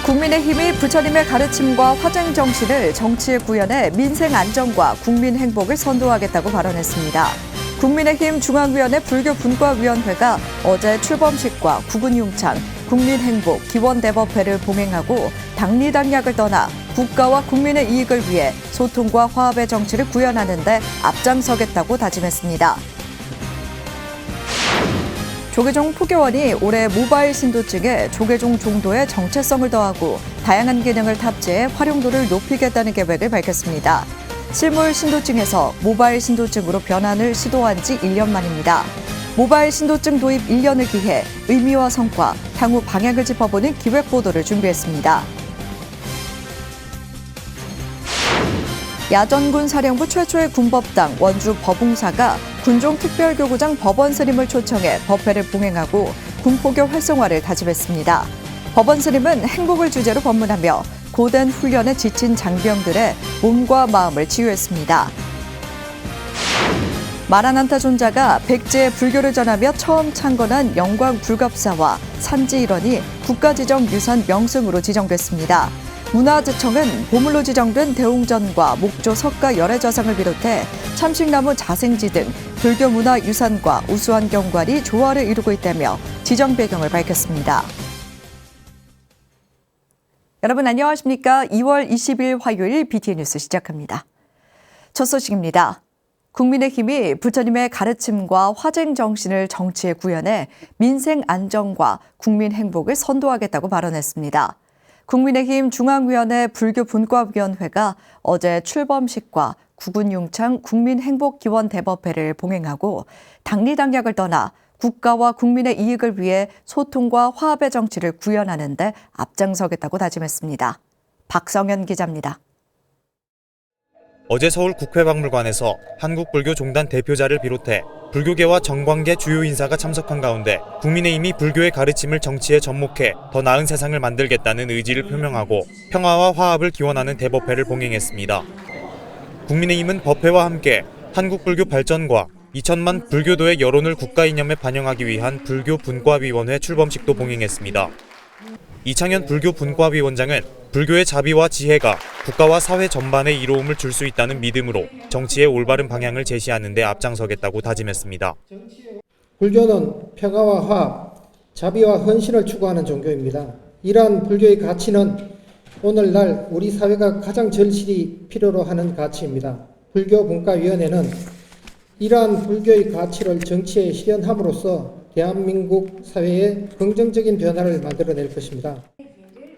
국민의힘이 부처님의 가르침과 화쟁 정신을 정치에 구현해 민생 안정과 국민 행복을 선도하겠다고 발언했습니다. 국민의힘 중앙위원회 불교분과위원회가 어제 출범식과 국은융창, 국민행복, 기원대법회를 봉행하고 당리당략을 떠나 국가와 국민의 이익을 위해 소통과 화합의 정치를 구현하는 데 앞장서겠다고 다짐했습니다. 조계종 포교원이 올해 모바일 신도증에 조계종 종도의 정체성을 더하고 다양한 기능을 탑재해 활용도를 높이겠다는 계획을 밝혔습니다. 실물 신도증에서 모바일 신도증으로 변환을 시도한 지 1년 만입니다. 모바일 신도증 도입 1년을 기해 의미와 성과, 향후 방향을 짚어보는 기획 보도를 준비했습니다. 야전군 사령부 최초의 군법당 원주 법웅사가 군종특별교구장 법원 스님을 초청해 법회를 봉행하고 군포교 활성화를 다짐했습니다. 법원 스님은 행복을 주제로 법문하며 고된 훈련에 지친 장병들의 몸과 마음을 치유했습니다. 마라난타 존자가 백제의 불교를 전하며 처음 창건한 영광 불갑사와 산지 일원이 국가지정 유산 명승으로 지정됐습니다. 문화재청은 보물로 지정된 대웅전과 목조 석가 열애좌상을 비롯해 참식나무 자생지 등 불교 문화유산과 우수한 경관이 조화를 이루고 있다며 지정 배경을 밝혔습니다. 여러분 안녕하십니까? 2월 20일 화요일 BTN 뉴스 시작합니다. 첫 소식입니다. 국민의힘이 부처님의 가르침과 화쟁 정신을 정치에 구현해 민생 안정과 국민 행복을 선도하겠다고 발언했습니다. 국민의힘 중앙위원회 불교분과위원회가 어제 출범식과 국은융창 국민행복기원대법회를 봉행하고 당리당략을 떠나 국가와 국민의 이익을 위해 소통과 화합의 정치를 구현하는 데 앞장서겠다고 다짐했습니다. 박성현 기자입니다. 어제 서울 국회박물관에서 한국불교종단 대표자를 비롯해 불교계와 정관계 주요 인사가 참석한 가운데 국민의힘이 불교의 가르침을 정치에 접목해 더 나은 세상을 만들겠다는 의지를 표명하고 평화와 화합을 기원하는 대법회를 봉행했습니다. 국민의힘은 법회와 함께 한국불교 발전과 2천만 불교도의 여론을 국가 이념에 반영하기 위한 불교분과위원회 출범식도 봉행했습니다. 이창현 불교분과위원장은 불교의 자비와 지혜가 국가와 사회 전반에 이로움을 줄 수 있다는 믿음으로 정치의 올바른 방향을 제시하는 데 앞장서겠다고 다짐했습니다. 불교는 평화와 화합, 자비와 헌신을 추구하는 종교입니다. 이러한 불교의 가치는 오늘날 우리 사회가 가장 절실히 필요로 하는 가치입니다. 불교분과위원회는 이러한 불교의 가치를 정치에 실현함으로써 대한민국 사회에 긍정적인 변화를 만들어낼 것입니다.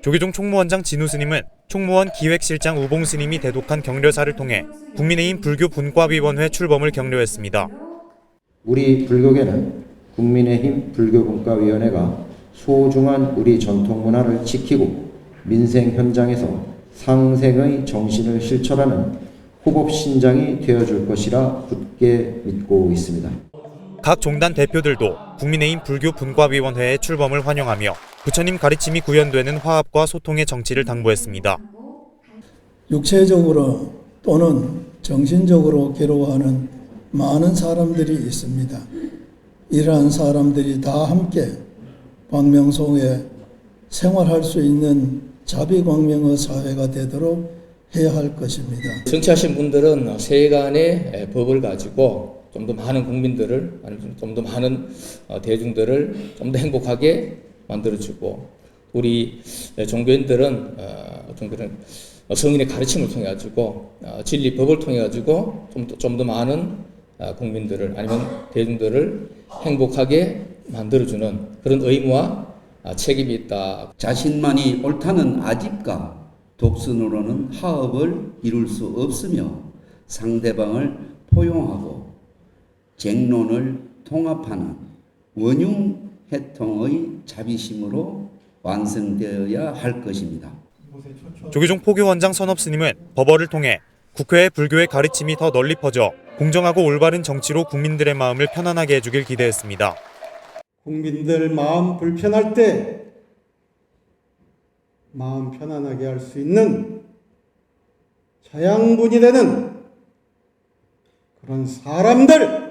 조계종 총무원장 진우 스님은 총무원 기획실장 우봉 스님이 대독한 격려사를 통해 국민의힘 불교분과위원회 출범을 격려했습니다. 우리 불교계는 국민의힘 불교분과위원회가 소중한 우리 전통문화를 지키고 민생 현장에서 상생의 정신을 실천하는 호법신장이 되어줄 것이라 굳게 믿고 있습니다. 각 종단 대표들도 국민의힘 불교분과위원회의 출범을 환영하며 부처님 가르침이 구현되는 화합과 소통의 정치를 당부했습니다. 육체적으로 또는 정신적으로 괴로워하는 많은 사람들이 있습니다. 이러한 사람들이 다 함께 광명성에 생활할 수 있는 자비광명의 사회가 되도록 해야 할 것입니다. 정치하신 분들은 세간의 법을 가지고 좀 더 많은 국민들을, 아니면 좀 더 많은 대중들을 좀 더 행복하게 만들어주고, 우리 종교인들은 성인의 가르침을 통해 가지고 진리 법을 통해 가지고 좀 더 많은 국민들을 아니면 대중들을 행복하게 만들어주는 그런 의무와 책임이 있다. 자신만이 옳다는 아집과 독선으로는 화합을 이룰 수 없으며 상대방을 포용하고 쟁론을 통합하는 원융해통의 자비심으로 완성되어야 할 것입니다. 조계종 포교원장 선업 스님은 법어를 통해 국회의 불교의 가르침이 더 널리 퍼져 공정하고 올바른 정치로 국민들의 마음을 편안하게 해주길 기대했습니다. 국민들 마음 불편할 때 마음 편안하게 할 수 있는 자양분이 되는 그런 사람들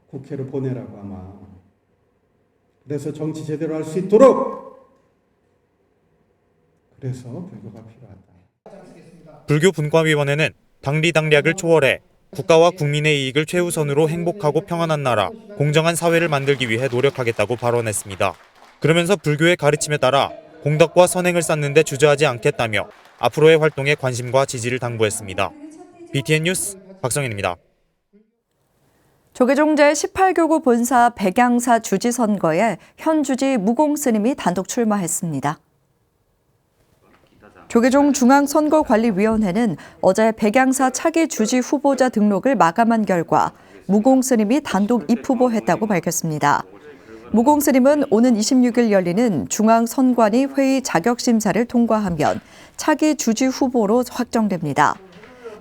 국회로 보내라고 아마 그래서 정치 제대로 할 수 있도록 그래서 불교가 필요하다. 불교 분과위원회는 당리당략을 초월해 국가와 국민의 이익을 최우선으로 행복하고 평안한 나라, 공정한 사회를 만들기 위해 노력하겠다고 발언했습니다. 그러면서 불교의 가르침에 따라 공덕과 선행을 쌓는 데 주저하지 않겠다며 앞으로의 활동에 관심과 지지를 당부했습니다. BTN 뉴스 박성현입니다. 조계종 제18교구 본사 백양사 주지 선거에 현 주지 무공 스님이 단독 출마했습니다. 조계종 중앙선거관리위원회는 어제 백양사 차기 주지 후보자 등록을 마감한 결과 무공 스님이 단독 입후보했다고 밝혔습니다. 무공 스님은 오는 26일 열리는 중앙선관위 회의 자격심사를 통과하면 차기 주지 후보로 확정됩니다.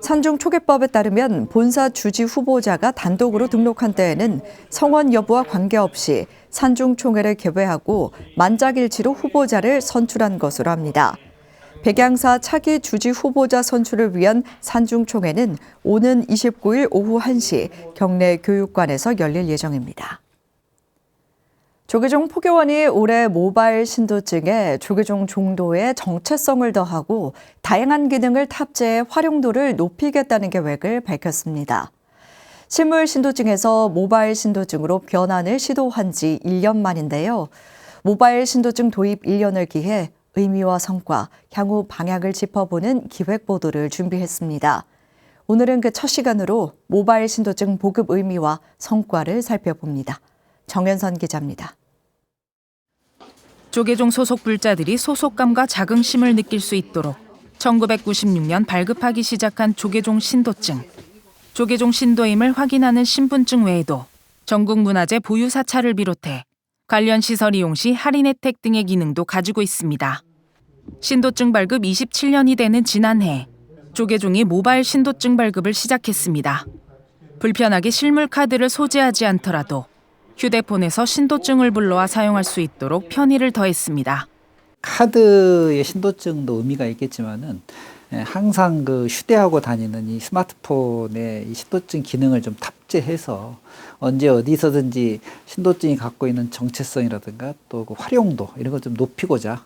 산중초계법에 따르면 본사 주지 후보자가 단독으로 등록한 때에는 성원 여부와 관계없이 산중총회를 개회하고 만작일치로 후보자를 선출한 것으로 합니다. 백양사 차기 주지 후보자 선출을 위한 산중총회는 오는 29일 오후 1시 경내 교육관에서 열릴 예정입니다. 조계종 포교원이 올해 모바일 신도증에 조계종 종도의 정체성을 더하고 다양한 기능을 탑재해 활용도를 높이겠다는 계획을 밝혔습니다. 실물 신도증에서 모바일 신도증으로 변환을 시도한 지 1년 만인데요. 모바일 신도증 도입 1년을 기해 의미와 성과, 향후 방향을 짚어보는 기획 보도를 준비했습니다. 오늘은 그 첫 시간으로 모바일 신도증 보급 의미와 성과를 살펴봅니다. 정현선 기자입니다. 조계종 소속 불자들이 소속감과 자긍심을 느낄 수 있도록 1996년 발급하기 시작한 조계종 신도증. 조계종 신도임을 확인하는 신분증 외에도 전국 문화재 보유 사찰을 비롯해 관련 시설 이용 시 할인 혜택 등의 기능도 가지고 있습니다. 신도증 발급 27년이 되는 지난해 조계종이 모바일 신도증 발급을 시작했습니다. 불편하게 실물 카드를 소지하지 않더라도 휴대폰에서 신도증을 불러와 사용할 수 있도록 편의를 더했습니다. 카드의 신도증도 의미가 있겠지만은 항상 그 휴대하고 다니는 이 스마트폰에 이 신도증 기능을 좀 탑재해서 언제 어디서든지 신도증이 갖고 있는 정체성이라든가 또 그 활용도 이런 걸 좀 높이고자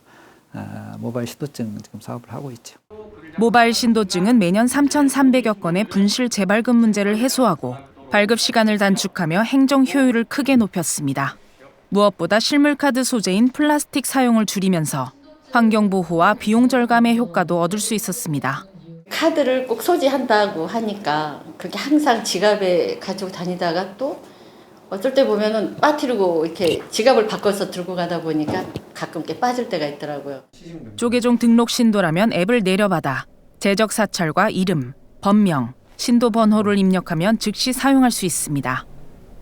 모바일 신도증 지금 사업을 하고 있죠. 모바일 신도증은 매년 3,300여 건의 분실 재발급 문제를 해소하고 발급 시간을 단축하며 행정 효율을 크게 높였습니다. 무엇보다 실물카드 소재인 플라스틱 사용을 줄이면서 환경 보호와 비용 절감의 효과도 얻을 수 있었습니다. 카드를 꼭 소지한다고 하니까 그렇게 항상 지갑에 가지고 다니다가 또 어쩔 때 보면은 빠뜨리고 이렇게 지갑을 바꿔서 들고 가다 보니까 가끔 이렇게 빠질 때가 있더라고요. 조계종 등록 신도라면 앱을 내려받아 제적 사찰과 이름, 법명, 신도 번호를 입력하면 즉시 사용할 수 있습니다.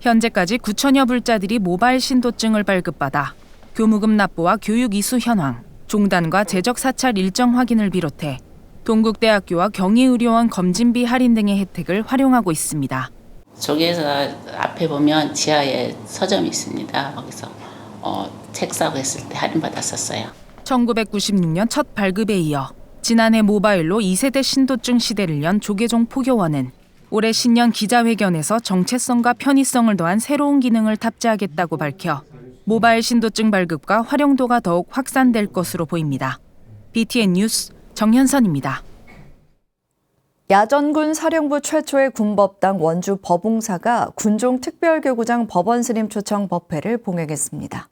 현재까지 9천여 불자들이 모바일 신도증을 발급받아 교무금 납부와 교육 이수 현황, 종단과 제적 사찰 일정 확인을 비롯해 동국대학교와 경희의료원 검진비 할인 등의 혜택을 활용하고 있습니다. 저기에서 앞에 보면 지하에 서점이 있습니다. 거기서 책 사고 했을 때 할인받았었어요. 1996년 첫 발급에 이어 지난해 모바일로 2세대 신도증 시대를 연 조계종 포교원은 올해 신년 기자회견에서 정체성과 편의성을 더한 새로운 기능을 탑재하겠다고 밝혀 모바일 신도증 발급과 활용도가 더욱 확산될 것으로 보입니다. BTN 뉴스 정현선입니다. 야전군 사령부 최초의 군법당 원주 법웅사가 군종특별교구장 법원스님 초청 법회를 봉행했습니다.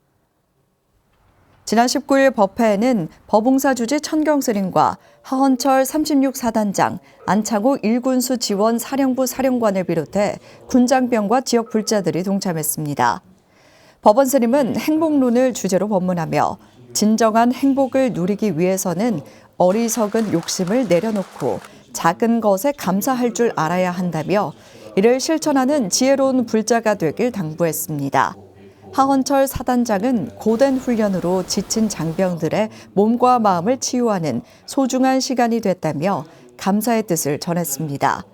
지난 19일 법회에는 법웅사 주지 천경스님과 하헌철 36사단장, 안창호 1군수 지원 사령부 사령관을 비롯해 군장병과 지역 불자들이 동참했습니다. 법원스님은 행복론을 주제로 법문하며 진정한 행복을 누리기 위해서는 어리석은 욕심을 내려놓고 작은 것에 감사할 줄 알아야 한다며 이를 실천하는 지혜로운 불자가 되길 당부했습니다. 하헌철 사단장은 고된 훈련으로 지친 장병들의 몸과 마음을 치유하는 소중한 시간이 됐다며 감사의 뜻을 전했습니다.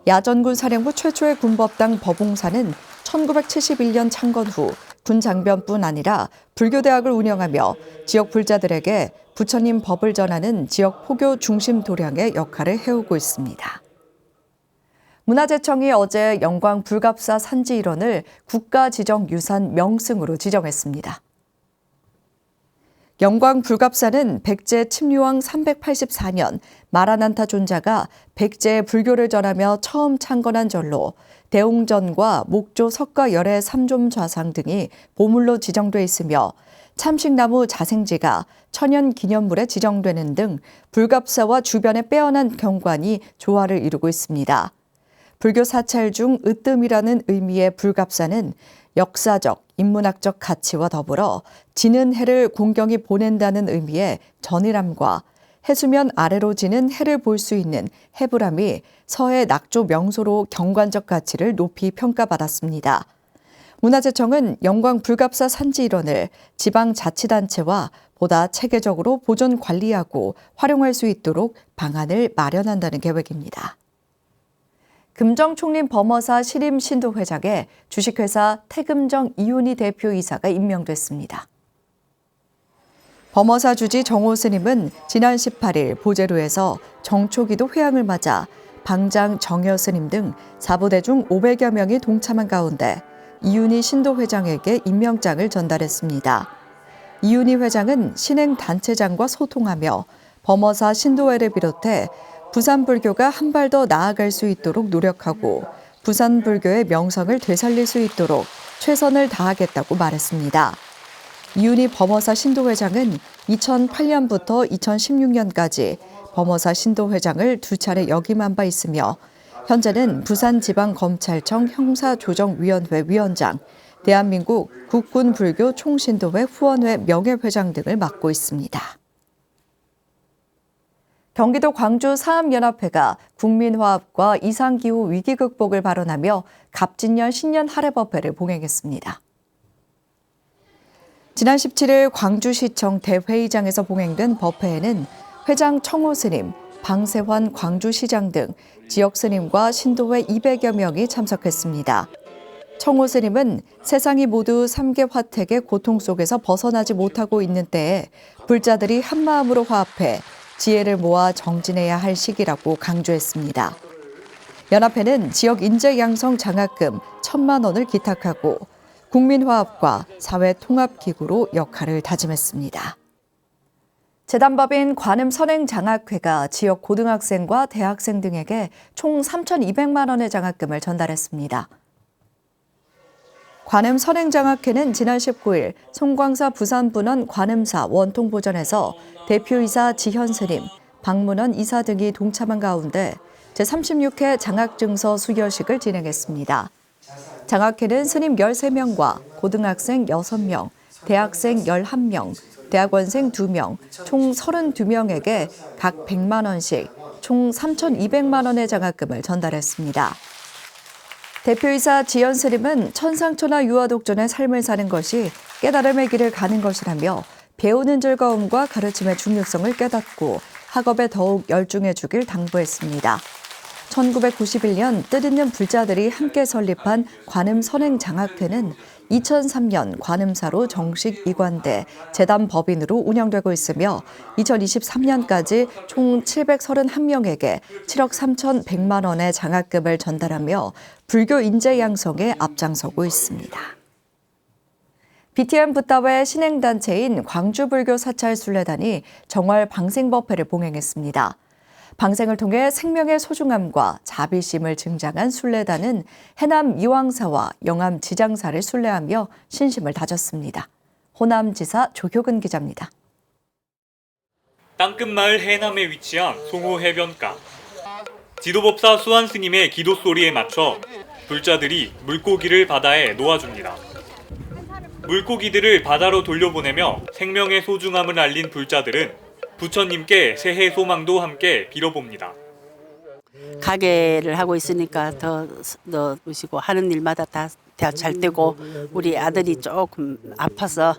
야전군 사령부 최초의 군법당 법웅사는 1971년 창건 후 군장병뿐 아니라 불교대학을 운영하며 지역 불자들에게 부처님 법을 전하는 지역 포교 중심 도량의 역할을 해오고 있습니다. 문화재청이 어제 영광 불갑사 산지 일원을 국가지정유산 명승으로 지정했습니다. 영광 불갑사는 백제 침류왕 384년 마라난타 존자가 백제의 불교를 전하며 처음 창건한 절로 대웅전과 목조 석가 열애 삼좀 좌상 등이 보물로 지정돼 있으며 참식나무 자생지가 천연 기념물에 지정되는 등 불갑사와 주변의 빼어난 경관이 조화를 이루고 있습니다. 불교 사찰 중 으뜸이라는 의미의 불갑사는 역사적, 인문학적 가치와 더불어 지는 해를 공경히 보낸다는 의미의 전일함과 해수면 아래로 지는 해를 볼 수 있는 해불함이 서해 낙조 명소로 경관적 가치를 높이 평가받았습니다. 문화재청은 영광 불갑사 산지 일원을 지방자치단체와 보다 체계적으로 보존 관리하고 활용할 수 있도록 방안을 마련한다는 계획입니다. 금정총림 범어사 시림 신도회장에 주식회사 태금정 이윤희 대표이사가 임명됐습니다. 범어사 주지 정호 스님은 지난 18일 보제루에서 정초기도 회향을 맞아 방장 정여 스님 등 사부대중 500여 명이 동참한 가운데 이윤희 신도회장에게 임명장을 전달했습니다. 이윤희 회장은 신행 단체장과 소통하며 범어사 신도회를 비롯해 부산 불교가 한 발 더 나아갈 수 있도록 노력하고 부산 불교의 명성을 되살릴 수 있도록 최선을 다하겠다고 말했습니다. 이윤희 범어사 신도회장은 2008년부터 2016년까지 범어사 신도회장을 2차례 역임한 바 있으며 현재는 부산지방검찰청 형사조정위원회 위원장, 대한민국 국군불교 총신도회 후원회 명예회장 등을 맡고 있습니다. 경기도 광주 사암연합회가 국민화합과 이상기후 위기 극복을 발언하며 갑진년 신년 할애법회를 봉행했습니다. 지난 17일 광주시청 대회의장에서 봉행된 법회에는 회장 청호 스님, 방세환 광주시장 등 지역 스님과 신도회 200여 명이 참석했습니다. 청호 스님은 세상이 모두 3계 화택의 고통 속에서 벗어나지 못하고 있는 때에 불자들이 한마음으로 화합해 지혜를 모아 정진해야 할 시기라고 강조했습니다. 연합회는 지역 인재 양성 장학금 1,000만 원을 기탁하고 국민화합과 사회통합기구로 역할을 다짐했습니다. 재단법인 관음선행장학회가 지역 고등학생과 대학생 등에게 총 3,200만 원의 장학금을 전달했습니다. 관음선행장학회는 지난 19일 송광사 부산분원 관음사 원통보전에서 대표이사 지현스님, 박문원 이사 등이 동참한 가운데 제36회 장학증서 수여식을 진행했습니다. 장학회는 스님 13명과 고등학생 6명, 대학생 11명, 대학원생 2명, 총 32명에게 각 100만 원씩 총 3,200만 원의 장학금을 전달했습니다. 대표이사 지연 스님은 천상천하 유아독존의 삶을 사는 것이 깨달음의 길을 가는 것이라며 배우는 즐거움과 가르침의 중요성을 깨닫고 학업에 더욱 열중해 주길 당부했습니다. 1991년 뜻있는 불자들이 함께 설립한 관음선행장학회는 2003년 관음사로 정식 이관돼 재단 법인으로 운영되고 있으며 2023년까지 총 731명에게 7억 3,100만 원의 장학금을 전달하며 불교 인재 양성에 앞장서고 있습니다. BTN 붓다회 신행단체인 광주불교 사찰순례단이 정월 방생법회를 봉행했습니다. 방생을 통해 생명의 소중함과 자비심을 증장한 순례단은 해남 이왕사와 영암 지장사를 순례하며 신심을 다졌습니다. 호남지사 조효근 기자입니다. 땅끝마을 해남에 위치한 송호해변가. 지도법사 수한 스님의 기도 소리에 맞춰 불자들이 물고기를 바다에 놓아줍니다. 물고기들을 바다로 돌려보내며 생명의 소중함을 알린 불자들은 부처님께 새해 소망도 함께 빌어봅니다. 가게를 하고 있으니까 더 넣으시고 하는 일마다 다 잘 되고 우리 아들이 조금 아파서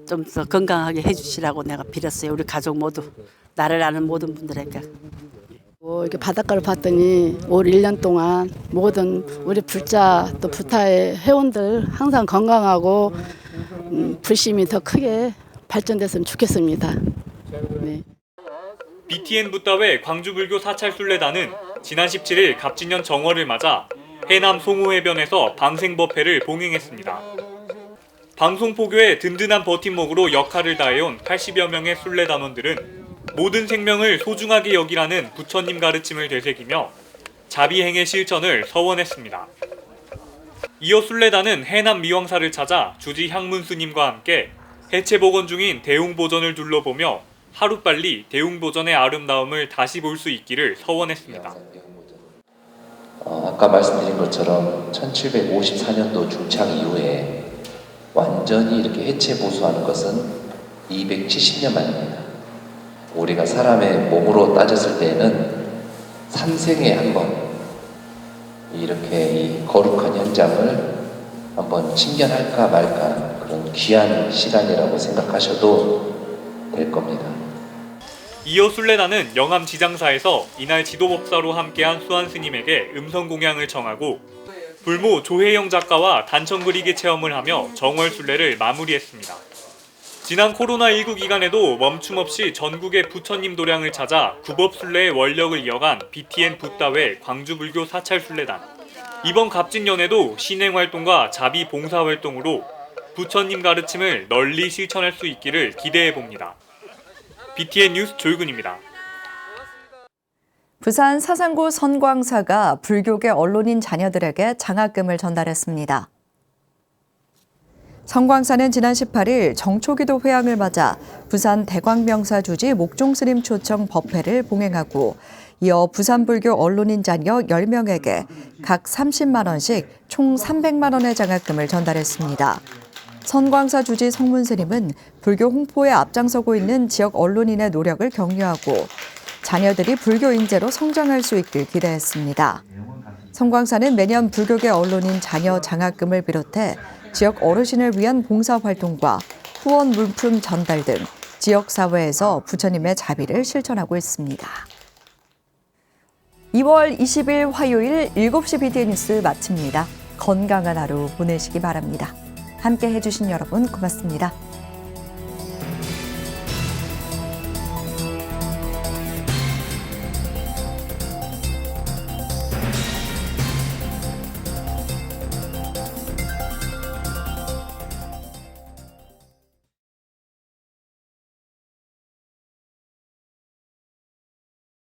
좀 더 건강하게 해주시라고 내가 빌었어요. 우리 가족 모두, 나를 아는 모든 분들에게. 이렇게 바닷가를 봤더니 올 1년 동안 모든 우리 불자 또 부타의 회원들 항상 건강하고 불심이 더 크게 발전됐으면 좋겠습니다. 네. BTN 붓다회 광주불교 사찰순례단은 지난 17일 갑진년 정월을 맞아 해남 송호해변에서 방생법회를 봉행했습니다. 방송포교의 든든한 버팀목으로 역할을 다해온 80여 명의 순례단원들은 모든 생명을 소중하게 여기라는 부처님 가르침을 되새기며 자비행의 실천을 서원했습니다. 이어 순례단은 해남 미왕사를 찾아 주지 향문스님과 함께 해체 복원 중인 대웅보전을 둘러보며 하루빨리 대웅보전의 아름다움을 다시 볼 수 있기를 서원했습니다. 아까 말씀드린 것처럼 1754년도 중창 이후에 완전히 이렇게 해체 보수하는 것은 270년 만입니다. 우리가 사람의 몸으로 따졌을 때에는 산생에 한번 이렇게 이 거룩한 현장을 한번 침견할까 말까 그런 귀한 시간이라고 생각하셔도 될 겁니다. 이어 순례단은 영암 지장사에서 이날 지도법사로 함께한 수환스님에게 음성공양을 청하고 불모 조혜영 작가와 단청 그리기 체험을 하며 정월순례를 마무리했습니다. 지난 코로나19 기간에도 멈춤없이 전국의 부처님 도량을 찾아 구법순례의 원력을 이어간 BTN 붓다회 광주불교 사찰순례단. 이번 갑진연에도 신행활동과 자비 봉사활동으로 부처님 가르침을 널리 실천할 수 있기를 기대해봅니다. BTN 뉴스 조유근입니다. 부산 사상구 선광사가 불교계 언론인 자녀들에게 장학금을 전달했습니다. 선광사는 지난 18일 정초기도 회향을 맞아 부산 대광명사 주지 목종스님 초청 법회를 봉행하고 이어 부산불교 언론인 자녀 10명에게 각 30만 원씩 총 300만 원의 장학금을 전달했습니다. 선광사 주지 성문스님은 불교 홍보에 앞장서고 있는 지역 언론인의 노력을 격려하고 자녀들이 불교 인재로 성장할 수 있길 기대했습니다. 선광사는 매년 불교계 언론인 자녀 장학금을 비롯해 지역 어르신을 위한 봉사활동과 후원 물품 전달 등 지역사회에서 부처님의 자비를 실천하고 있습니다. 2월 20일 화요일 7시 BTN 뉴스 마칩니다. 건강한 하루 보내시기 바랍니다. 함께 해주신 여러분 고맙습니다.